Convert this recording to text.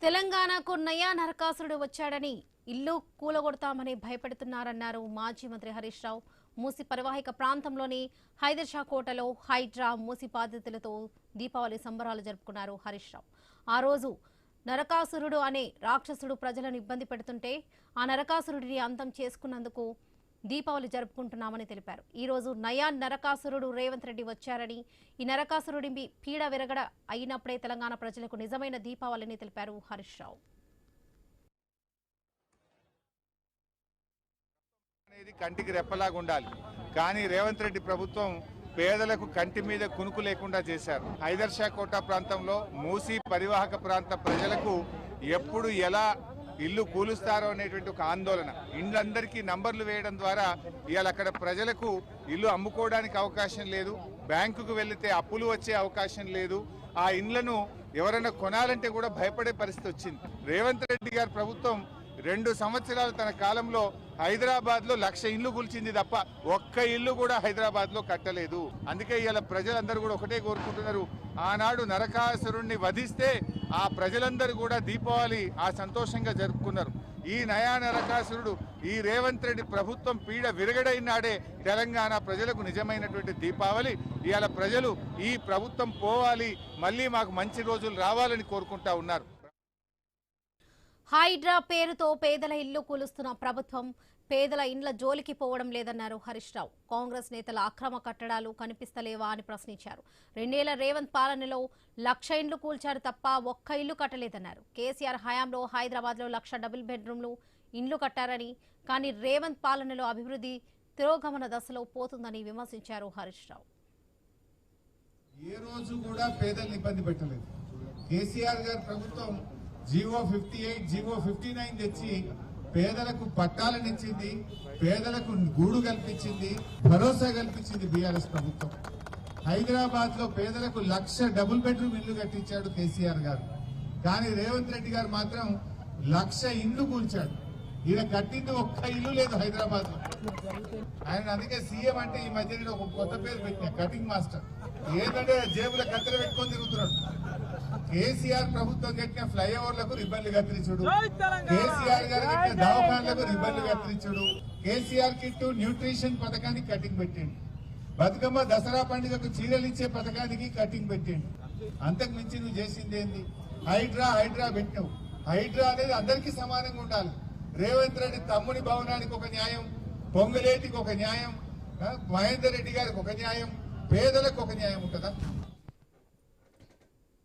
తెలంగాణకు నయా నరకాసురుడు వచ్చాడని ఇల్లు కూలగొడతామని భయపెడుతున్నారన్నారు మాజీ మంత్రి హరీష్ రావు. మూసి పరివాహిక ప్రాంతంలోని హైదర్షా కోటలో హైడ్రా మూసి బాధితులతో దీపావళి సంబరాలు జరుపుకున్నారు హరీష్ రావు. ఆ రోజు నరకాసురుడు అనే రాక్షసుడు ప్రజలను ఇబ్బంది పెడుతుంటే ఆ నరకాసురుడిని అంతం చేసుకున్నందుకు దీపావళి జరుపుకుంటున్నామని తెలిపారు. ఈ రోజు నయా నరకాసురుడు రేవంత్ రెడ్డి వచ్చారని, ఈ నరకాసురుడి పీడ విరగడ అయినప్పుడే తెలంగాణ ప్రజలకు నిజమైన దీపావళిని తెలిపారు హరీష్ రావు. అనేది కంటికి రెప్పలాగా ఉండాలి, కానీ రేవంత్ రెడ్డి ప్రభుత్వం పేదలకు కంటి మీద కునుకు లేకుండా చేశారు. హైదర్షా కోట ప్రాంతంలో మూసీ పరివాహక ప్రాంత ప్రజలకు ఎప్పుడు ఎలా ఇల్లు కూలుస్తారో అనేటువంటి ఒక ఆందోళన. ఇండ్లందరికీ నంబర్లు వేయడం ద్వారా ఇవాళ అక్కడ ప్రజలకు ఇల్లు అమ్ముకోవడానికి అవకాశం లేదు, బ్యాంకుకు వెళితే అప్పులు వచ్చే అవకాశం లేదు, ఆ ఇండ్లను ఎవరైనా కొనాలంటే కూడా భయపడే పరిస్థితి వచ్చింది. రేవంత్ రెడ్డి గారి ప్రభుత్వం 2 సంవత్సరాలు తన కాలంలో హైదరాబాద్ లో 1,00,000 ఇల్లు కూల్చింది తప్ప ఒక్క ఇల్లు కూడా హైదరాబాద్ లో కట్టలేదు. అందుకే ఇలా ప్రజలందరూ కూడా ఒకటే కోరుకుంటున్నారు, ఆనాడు నరకాసురుణ్ణి వధిస్తే ఆ ప్రజలందరూ కూడా దీపావళి ఆ సంతోషంగా జరుపుకున్నారు. ఈ నయా నరకాసురుడు ఈ రేవంత్ రెడ్డి ప్రభుత్వం పీడ విరగడైనాడే తెలంగాణ ప్రజలకు నిజమైనటువంటి దీపావళి. ఇవాళ ప్రజలు ఈ ప్రభుత్వం పోవాలి, మళ్ళీ మాకు మంచి రోజులు రావాలని కోరుకుంటా ఉన్నారు. హైడ్రా పేరుతో పేదల ఇల్లు కూలుస్తున్న ప్రభుత్వం పేదల ఇండ్ల జోలికి పోవడం లేదన్నారు హరీష్ రావు. కాంగ్రెస్ నేతల అక్రమ కట్టడాలు కనిపిస్తలేవా అని ప్రశ్నించారు. 2 ఏళ్ల రేవంత్ పాలనలో 1,00,000 ఇండ్లు కూల్చారు తప్ప ఒక్క ఇల్లు కట్టలేదన్నారు. కేసీఆర్ హయాంలో హైదరాబాద్ లో 1,00,000 డబుల్ బెడ్రూమ్లు ఇండ్లు కట్టారని, కానీ రేవంత్ పాలనలో అభివృద్ధి తిరోగమన దశలో పోతుందని విమర్శించారు హరీష్ రావు. ఏ రోజు కూడా పేదల్ని ఇబ్బంది పెట్టలేదు. కేసీఆర్ గారి ప్రభుత్వం జీవో 58, జీవో 59 తెచ్చి పేదలకు పట్టాలనిచ్చింది, పేదలకు గూడు కల్పించింది, భరోసా కల్పించింది బీఆర్ఎస్ ప్రభుత్వం. హైదరాబాద్ లో పేదలకు 1,00,000 డబుల్ బెడ్రూమ్ ఇల్లు కట్టించాడు కేసీఆర్ గారు. కానీ రేవంత్ రెడ్డి గారు మాత్రం 1,00,000 ఇండ్లు కూల్చాడు. ఈయన కట్టింది ఒక్క ఇల్లు లేదు హైదరాబాద్ లో. ఆయన అందుకే సీఎం అంటే ఈ మధ్య నేను ఒక కొత్త పేరు పెట్టిన, కటింగ్ మాస్టర్. ఏంటంటే జేబుల కత్తెర పెట్టుకొని తిరుగుతున్నాడు. కేసీఆర్ ప్రభుత్వం కట్టిన ఫ్లైఓవర్లకు రిబ్బన్లు కత్తిరించుడు, కేసీఆర్ గారు కట్టిన దవాఖాన్లకు రిబ్బన్లు కత్తిరించుడు, కేసీఆర్ కిట్టు న్యూట్రిషన్ పథకానికి కటింగ్ పెట్టిండు, బతుకమ్మ దసరా పండుగకు చీరలు ఇచ్చే పథకానికి కటింగ్ పెట్టిండు. అంతకు మించి నువ్వు చేసింది ఏంది? హైడ్రా పెట్టినావు. హైడ్రా అనేది అందరికీ సమానంగా ఉండాలి. రేవంత్ రెడ్డి తమ్ముని భవనానికి ఒక న్యాయం, పొంగులేటికి ఒక న్యాయం, మహేందర్ రెడ్డి గారికి ఒక న్యాయం, పేదలకు ఒక న్యాయం ఉంటుందా?